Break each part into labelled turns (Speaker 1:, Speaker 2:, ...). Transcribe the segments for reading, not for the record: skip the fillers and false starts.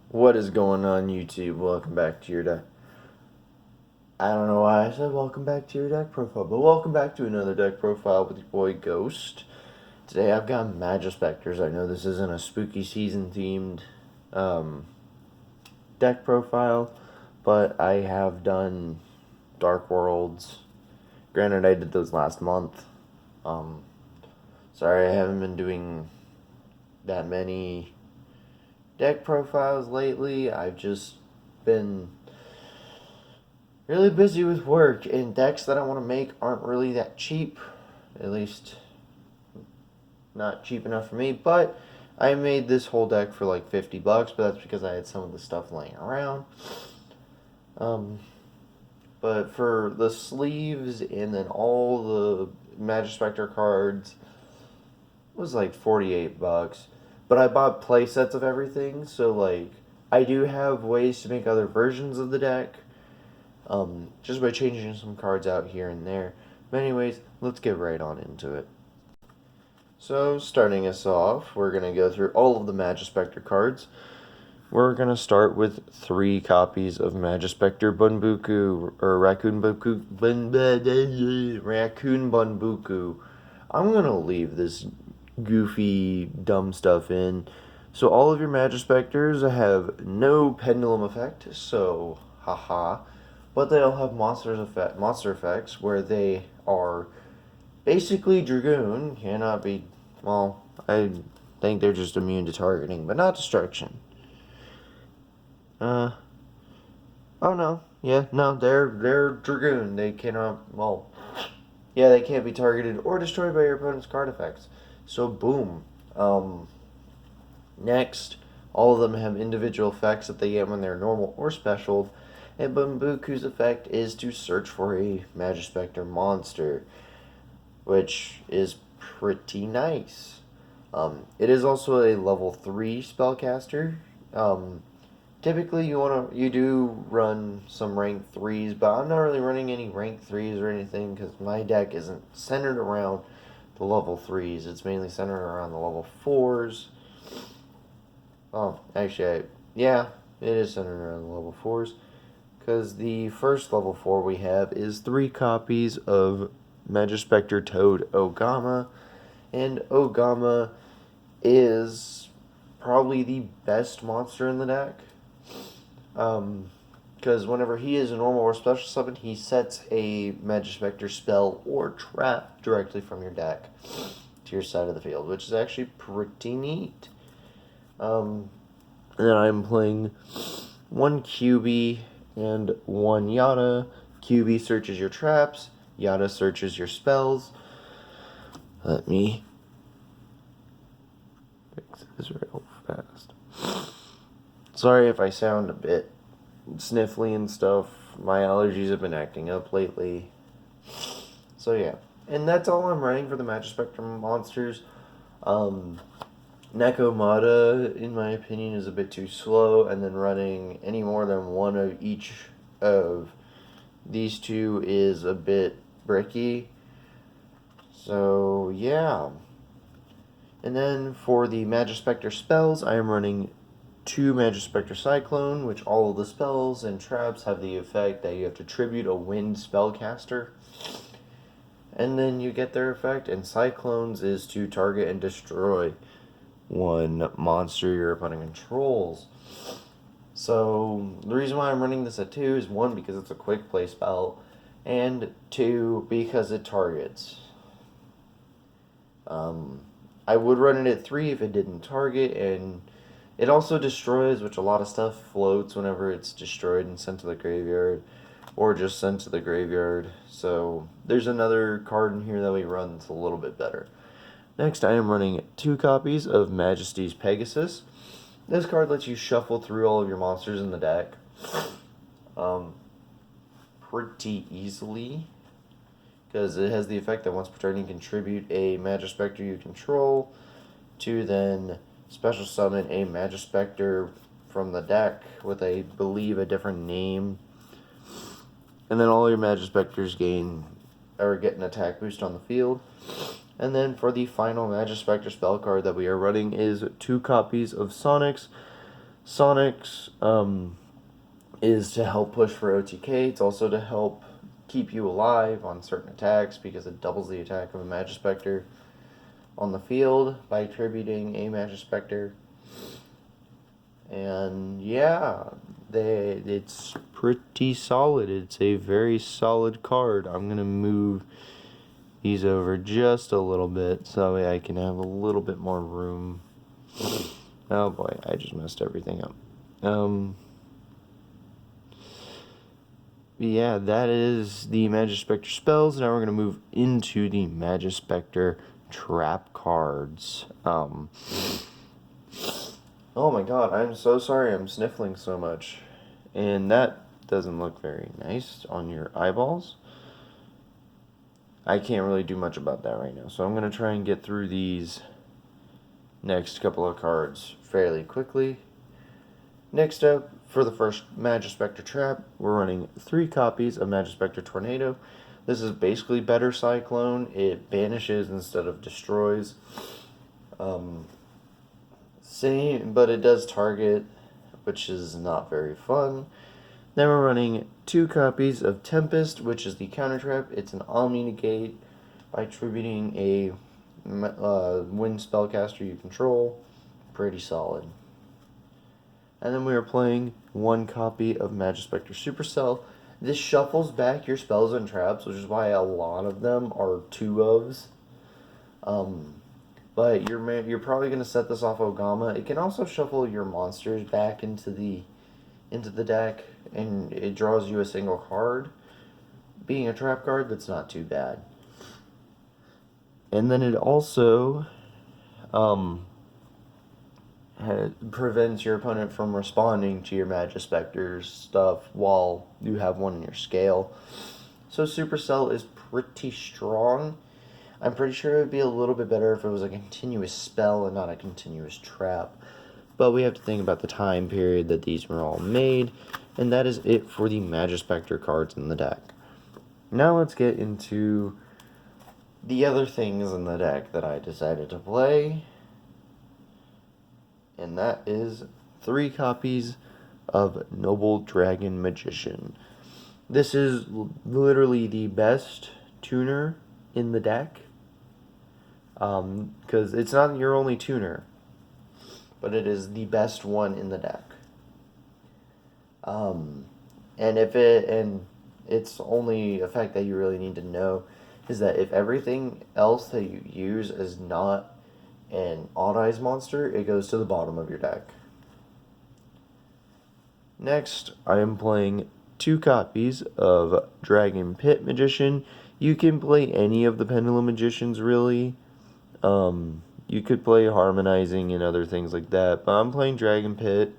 Speaker 1: What is going on, YouTube? Welcome back to your deck. I don't know why I said welcome back to your deck profile, but welcome back to another deck profile with your boy Ghost. Today I've got Majespecters. I know this isn't a spooky season themed deck profile, but I have done Dark Worlds. Granted, I did those last month. Sorry I haven't been doing that many deck profiles lately. I've just been really busy with work, and decks that I want to make aren't really that cheap. At least, not cheap enough for me. But I made this whole deck for like $50, but that's because I had some of the stuff laying around. But for the sleeves and then all the Majespecter cards, it was like $48. But I bought play sets of everything, so like I do have ways to make other versions of the deck. Just by changing some cards out here and there. But anyways, let's get right on into it. So, starting us off, we're going to go through all of the Majespecter cards. We're going to start with 3 copies of Majespecter Bunbuku, or Raccoon Bunbuku. I'm going to leave this goofy, dumb stuff in. So all of your Majespecters have no pendulum effect, so haha. But they all have monster effects where they are basically Dragoon, cannot be, well, I think they're just immune to targeting, but not destruction. Oh no, yeah, no, they're Dragoon. They cannot, well, yeah, they can't be targeted or destroyed by your opponent's card effects. So boom. Next, all of them have individual effects that they get when they're normal or special. And Bunbuku's effect is to search for a Majespecter monster, which is pretty nice. It is also a level 3 spellcaster. Typically, you do run some rank 3s, but I'm not really running any rank 3s or anything because my deck isn't centered around the level 3s. It's mainly centered around the level 4s. Oh, actually, yeah, it is centered around the level 4s. Because the first level 4 we have is 3 copies of Majespecter Toad Ogama. And Ogama is probably the best monster in the deck. Because whenever he is a normal or special summon, he sets a Majespecter spell or trap directly from your deck to your side of the field, which is actually pretty neat. And then I'm playing 1 QB and 1 Yada. QB searches your traps, Yada searches your spells. Let me fix this real fast. Sorry if I sound a bit sniffly and stuff. My allergies have been acting up lately. So yeah. And that's all I'm running for the Majespecter monsters. Nekomata, in my opinion, is a bit too slow, and then running any more than one of each of these two is a bit bricky. So, yeah. And then for the Majespecter spells, I am running 2 Majespecter Cyclone, which all of the spells and traps have the effect that you have to tribute a wind spellcaster. And then you get their effect, and Cyclones is to target and destroy 1 monster your opponent controls. So, the reason why I'm running this at 2 is 1, because it's a quick play spell, and 2, because it targets. I would run it at 3 if it didn't target, and it also destroys, which a lot of stuff floats whenever it's destroyed and sent to the graveyard, or just sent to the graveyard. So, there's another card in here that we run that's a little bit better. Next, I am running 2 copies of Majesty's Pegasus. This card lets you shuffle through all of your monsters in the deck pretty easily, because it has the effect that once per turn you contribute a Majespecter you control to then special summon a Majespecter from the deck with, I believe, a different name. And then all your Majespecters get an attack boost on the field. And then for the final Majespecter spell card that we are running is 2 copies of Sonic's Sonic's is to help push for OTK. It's also to help keep you alive on certain attacks because it doubles the attack of a Majespecter on the field by attributing a Majespecter. And yeah, it's pretty solid. It's a very solid card. I'm going to move these over just a little bit so I can have a little bit more room. Oh boy, I just messed everything up. Yeah, that is the Majespecter spells. Now we're going to move into the Majespecter trap cards. Oh my god, I'm so sorry I'm sniffling so much. And that doesn't look very nice on your eyeballs. I can't really do much about that right now, so I'm going to try and get through these next couple of cards fairly quickly. Next up, for the first Majespecter trap, we're running 3 copies of Majespecter Tornado. This is basically better Cyclone. It banishes instead of destroys. Same, but it does target, which is not very fun. Then we're running 2 copies of Tempest, which is the counter trap. It's an Omni Negate by attributing a wind spellcaster you control. Pretty solid. And then we are playing 1 copy of Majespecter Supercell. This shuffles back your spells and traps, which is why a lot of them are 2-ofs. But you're probably going to set this off Ogama. It can also shuffle your monsters back into the deck, and it draws you a single card. Being a trap card, that's not too bad. And then it also prevents your opponent from responding to your Majespecter's stuff while you have one in your scale. So Supercell is pretty strong. I'm pretty sure it would be a little bit better if it was a continuous spell and not a continuous trap. But we have to think about the time period that these were all made. And that is it for the Majespecter cards in the deck. Now let's get into the other things in the deck that I decided to play. And that is 3 copies of Noble Dragon Magician. This is literally the best tuner in the deck. Because it's not your only tuner, but it is the best one in the deck. And its only effect that you really need to know is that if everything else that you use is not an Odd Eyes monster, it goes to the bottom of your deck. Next, I am playing 2 copies of Dragon Pit Magician. You can play any of the Pendulum Magicians, really. You could play Harmonizing and other things like that, but I'm playing Dragon Pit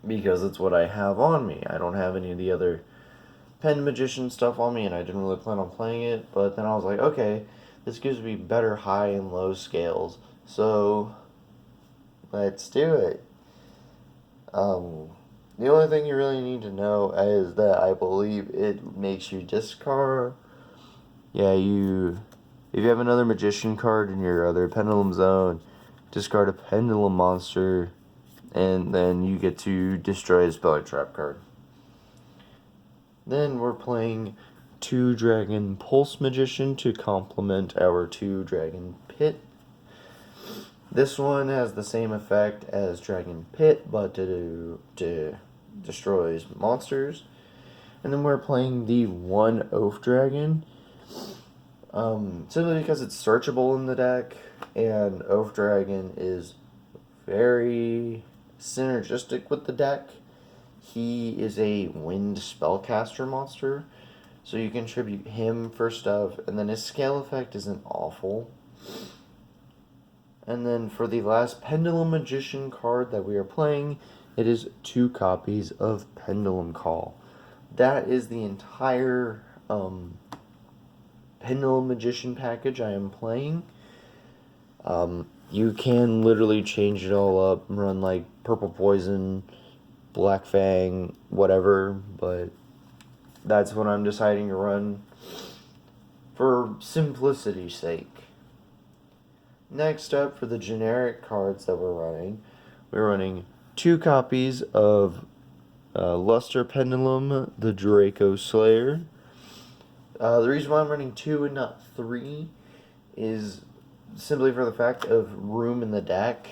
Speaker 1: because it's what I have on me. I don't have any of the other Pen Magician stuff on me, and I didn't really plan on playing it, but then I was like, okay, this gives me better high and low scales, so let's do it. The only thing you really need to know is that I believe it makes you discard. Yeah, if you have another Magician card in your other Pendulum Zone, discard a Pendulum monster, and then you get to destroy a spell or trap card. Then we're playing 2 Dragon Pulse Magician to complement our 2 Dragon Pit. This one has the same effect as Dragon Pit, but to destroys monsters. And then we're playing the 1 Oath Dragon, simply because it's searchable in the deck, and Oath Dragon is very synergistic with the deck. He is a wind spellcaster monster, so you can tribute him for stuff, and then his scale effect isn't awful. And then for the last Pendulum Magician card that we are playing, it is 2 copies of Pendulum Call. That is the entire Pendulum Magician package I am playing. You can literally change it all up and run like Purple Poison, Black Fang, whatever, but that's what I'm deciding to run for simplicity's sake. Next up, for the generic cards that we're running, we're running 2 copies of Luster Pendulum, the Draco Slayer. The reason why I'm running 2 and not 3 is simply for the fact of room in the deck.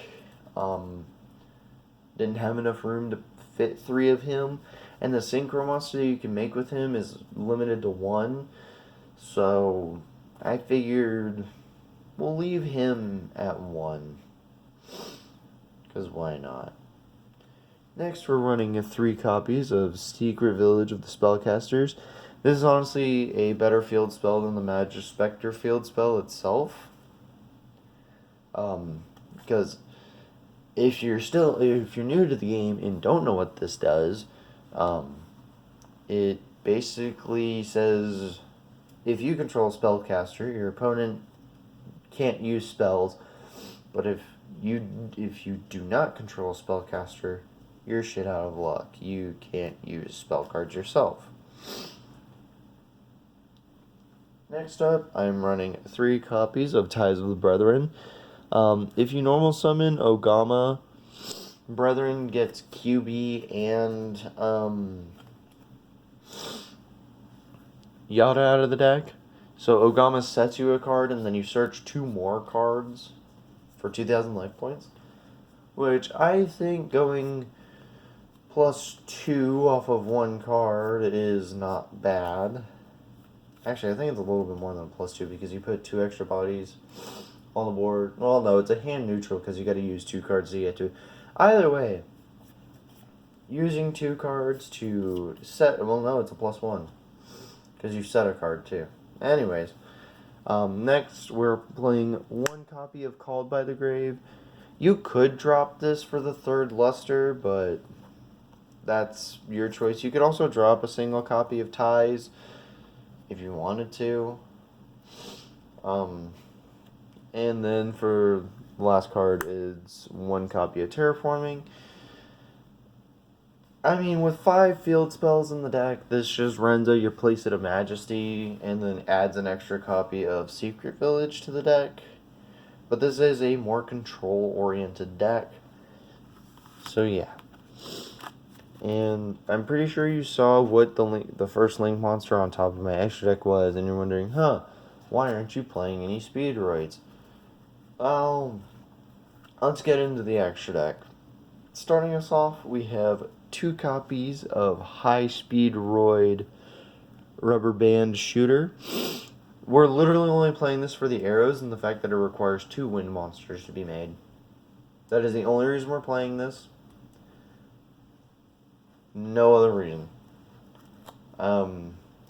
Speaker 1: Didn't have enough room to fit 3 of him, and the Synchro monster you can make with him is limited to 1, so I figured we'll leave him at 1, because why not? Next, we're running 3 copies of Secret Village of the Spellcasters. This is honestly a better field spell than the Majespecter field spell itself. Because if you're new to the game and don't know what this does, it basically says if you control a spellcaster, your opponent can't use spells, but if you do not control a spellcaster, you're shit out of luck. You can't use spell cards yourself. Next up, I'm running 3 copies of Ties of the Brethren. If you normal summon Ogama, Brethren gets QB and Yada out of the deck. So Ogama sets you a card, and then you search 2 more cards for 2,000 life points, which I think going +2 off of 1 card is not bad. Actually, I think it's a little bit more than +2 because you put 2 extra bodies on the board. Well, no, it's a hand neutral because you got to use 2 cards to get to. Either way, using 2 cards to set. Well, no, it's a +1 because you set a card too. Anyways, next we're playing 1 copy of Called by the Grave. You could drop this for the 3rd luster, but that's your choice. You could also drop a single copy of Ties if you wanted to. And then for the last card is 1 copy of Terraforming. I mean, with 5 field spells in the deck, this just rends out your Playset of Majesty and then adds an extra copy of Secret Village to the deck. But this is a more control-oriented deck. So yeah. And I'm pretty sure you saw what the first Link monster on top of my extra deck was, and you're wondering, why aren't you playing any Speedroids? Well, let's get into the extra deck. Starting us off, we have 2 copies of High Speed Roid Rubber Band Shooter. We're literally only playing this for the arrows and the fact that it requires 2 wind monsters to be made. That is the only reason we're playing this. No other reason.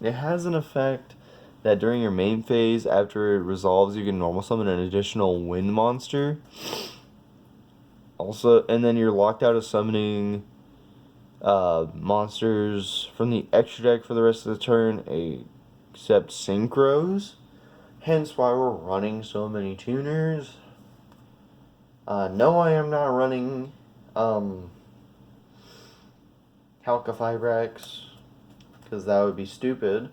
Speaker 1: It has an effect that during your main phase, after it resolves, you can normal summon an additional wind monster. Also, and then you're locked out of summoning monsters from the extra deck for the rest of the turn, except Synchros. Hence why we're running so many tuners. No, I am not running Calcify Rex, because that would be stupid.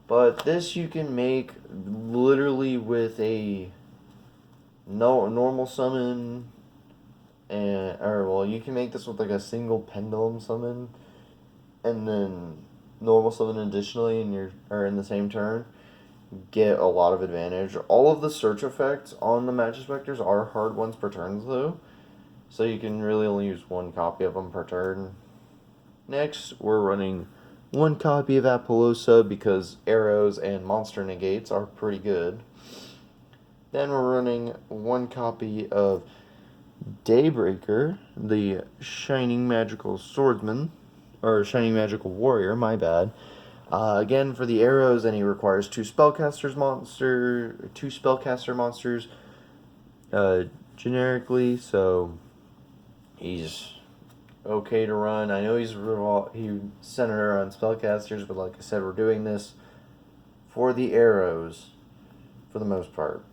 Speaker 1: But this you can make literally with a normal summon, you can make this with like a single pendulum summon, and then normal summon additionally in the same turn. Get a lot of advantage. All of the search effects on the Majespecters are hard ones per turn though, so you can really only use 1 copy of them per turn. Next, we're running 1 copy of Apollosa because arrows and monster negates are pretty good. Then we're running 1 copy of Daybreaker, the Shining Magical Swordsman, or Shining Magical Warrior, my bad. Again, for the arrows, and he requires 2 spellcaster monsters, generically, so he's okay to run. I know he centered around spellcasters, but like I said, we're doing this for the arrows for the most part.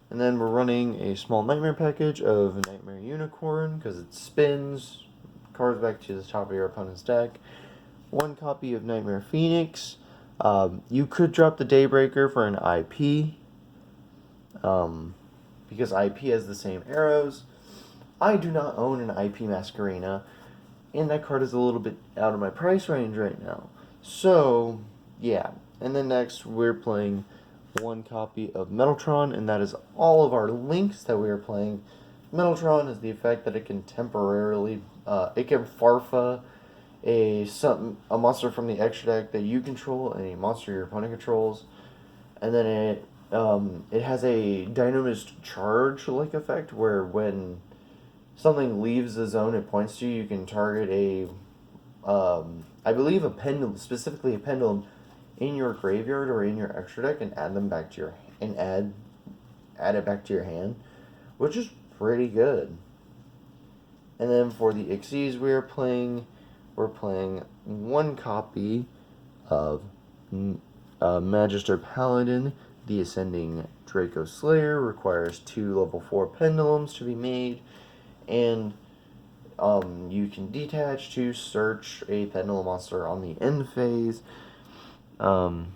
Speaker 1: And then we're running a small nightmare package of Nightmare Unicorn because it spins cards back to the top of your opponent's deck. 1 copy of Nightmare Phoenix. You could drop the Daybreaker for an IP because IP has the same arrows. I do not own an IP Masquerena, and that card is a little bit out of my price range right now. So, yeah. And then next, we're playing one copy of Metaltron, and that is all of our links that we are playing. Metaltron is the effect that it can temporarily, it can Farfa a monster from the extra deck that you control and a monster your opponent controls, and then it has a dynamist charge like effect where when something leaves the zone it points to you, you can target I believe a pendulum, specifically a pendulum, in your graveyard or in your extra deck and add them back to your and add it back to your hand, which is pretty good. And then for the Xyz we're playing one copy of Magister Paladin. The Ascending Draco Slayer requires 2 level 4 pendulums to be made, and you can detach to search a pendulum monster on the end phase. And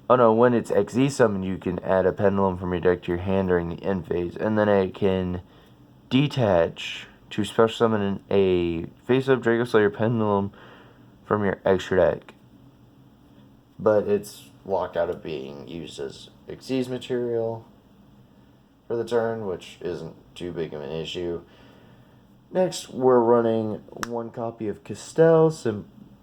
Speaker 1: when it's XZ summoned, you can add a pendulum from your deck to your hand during the end phase, and then it can detach to special summon a face-up Draco Slayer pendulum from your extra deck. But it's locked out of being used as Xyz material for the turn, which isn't too big of an issue. Next, we're running one copy of Castell.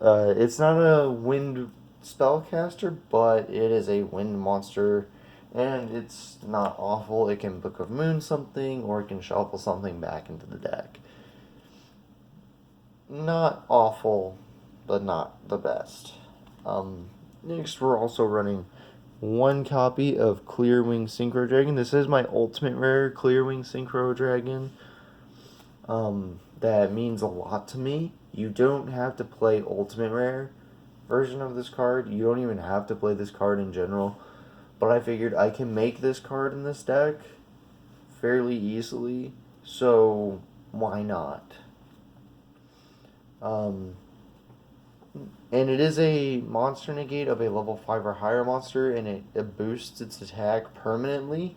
Speaker 1: It's not a wind spellcaster, but it is a wind monster, and it's not awful. It can Book of Moon something, or it can shuffle something back into the deck. Not awful, but not the best. Next, we're also running one copy of Clearwing Synchro Dragon. This is my ultimate rare Clearwing Synchro Dragon. That means a lot to me. You don't have to play ultimate rare version of this card. You don't even have to play this card in general. But I figured I can make this card in this deck fairly easily, so why not? And it is a monster negate of a level 5 or higher monster, and it boosts its attack permanently.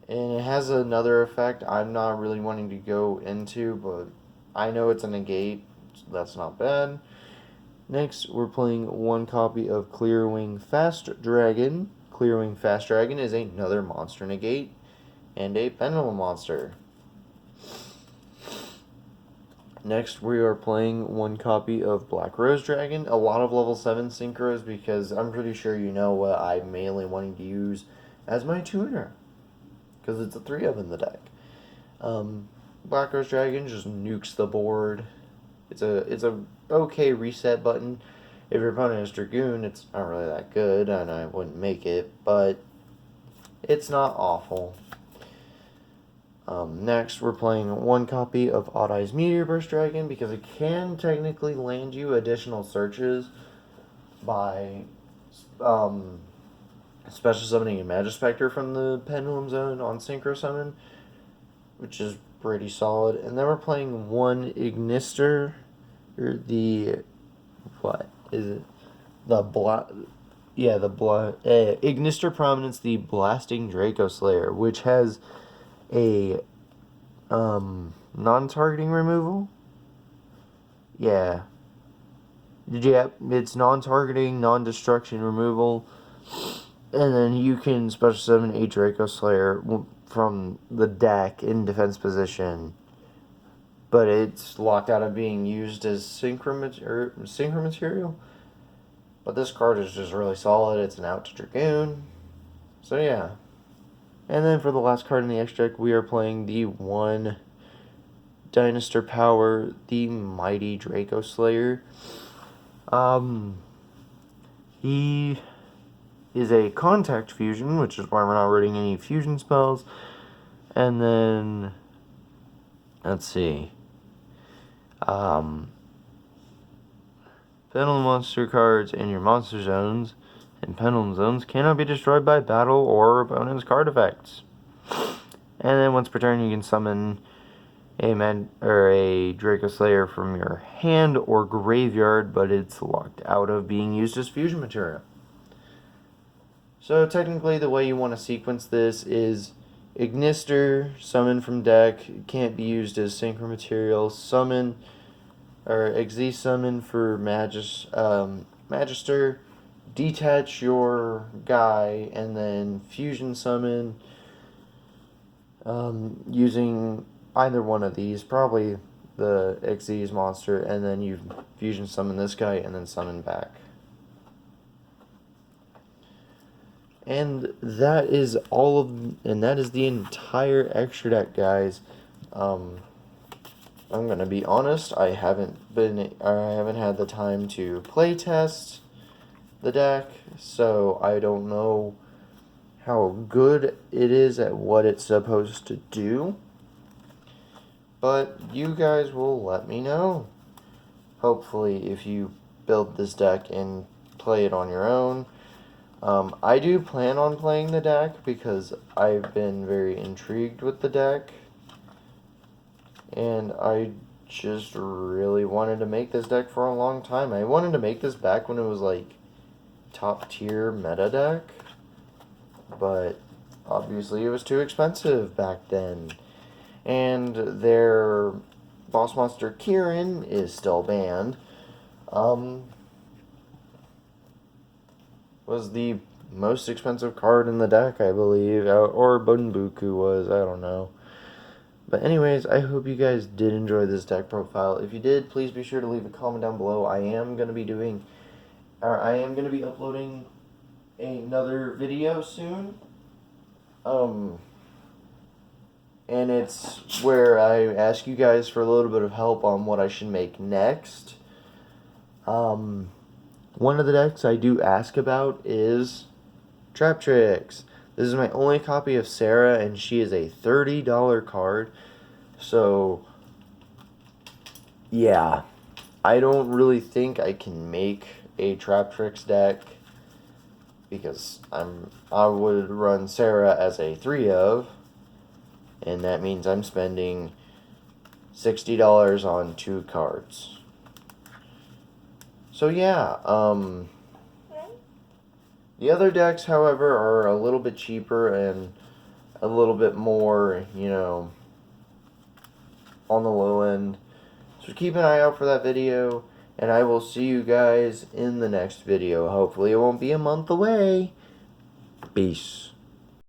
Speaker 1: And it has another effect I'm not really wanting to go into, but I know it's a negate, so that's not bad. Next, we're playing one copy of Clearwing Fast Dragon. Clearwing Fast Dragon is another monster negate and a pendulum monster. Next, we are playing one copy of Black Rose Dragon. A lot of level 7 synchros, because I'm pretty sure you know what I'm mainly wanting to use as my tuner, because it's a 3 of in the deck. Black Rose Dragon just nukes the board. It's a okay reset button. If your opponent is Dragoon, it's not really that good, and I wouldn't make it, but it's not awful. Next, we're playing one copy of Odd Eyes Meteor Burst Dragon, because it can technically land you additional searches by special summoning a Majespecter from the Pendulum Zone on Synchro Summon, which is pretty solid. And then we're playing one Ignister, or the, what is it? Ignister Prominence, the Blasting Draco Slayer, which has a non-targeting removal. Yeah, it's non-targeting, non-destruction removal, and then you can special summon a Draco Slayer from the deck in defense position, but it's locked out of being used as synchro material. But this card is just really solid. It's an out to Dragoon, so yeah. And then for the last card in the extra deck, we are playing the one Dynaster Power, the Mighty Draco Slayer. He is a contact fusion, which is why we're not running any fusion spells. And then, let's see. Pendulum monster cards in your monster zones and pendulum zones cannot be destroyed by battle or opponent's card effects. And then once per turn, you can summon a Draco Slayer from your hand or graveyard, but it's locked out of being used as fusion material. So technically, the way you want to sequence this is Ignister, summon from deck, can't be used as synchro material. Summon, or Xyz summon for Majespecter. Detach your guy, and then fusion summon using either one of these, probably the Xyz monster, and then you fusion summon this guy and then summon back. And that is that is the entire extra deck, guys. I'm gonna be honest, I haven't had the time to play test the deck, so I don't know how good it is at what it's supposed to do. But you guys will let me know. Hopefully, if you build this deck and play it on your own. I do plan on playing the deck because I've been very intrigued with the deck. And I just really wanted to make this deck for a long time. I wanted to make this back when it was like top tier meta deck. But obviously it was too expensive back then. And their boss monster Kieran is still banned. Was the most expensive card in the deck, I believe. Or Bunbuku was, I don't know. But anyways, I hope you guys did enjoy this deck profile. If you did, please be sure to leave a comment down below. I am going to be uploading another video soon. And it's where I ask you guys for a little bit of help on what I should make next. One of the decks I do ask about is Trap Tricks. This is my only copy of Sarah, and she is a $30 card. So, yeah. I don't really think I can make a Trap Tricks deck because I would run Sarah as a 3 of, and that means I'm spending $60 on 2 cards. So yeah, the other decks, however, are a little bit cheaper and a little bit more, on the low end. So keep an eye out for that video, and I will see you guys in the next video. Hopefully it won't be a month away. Peace.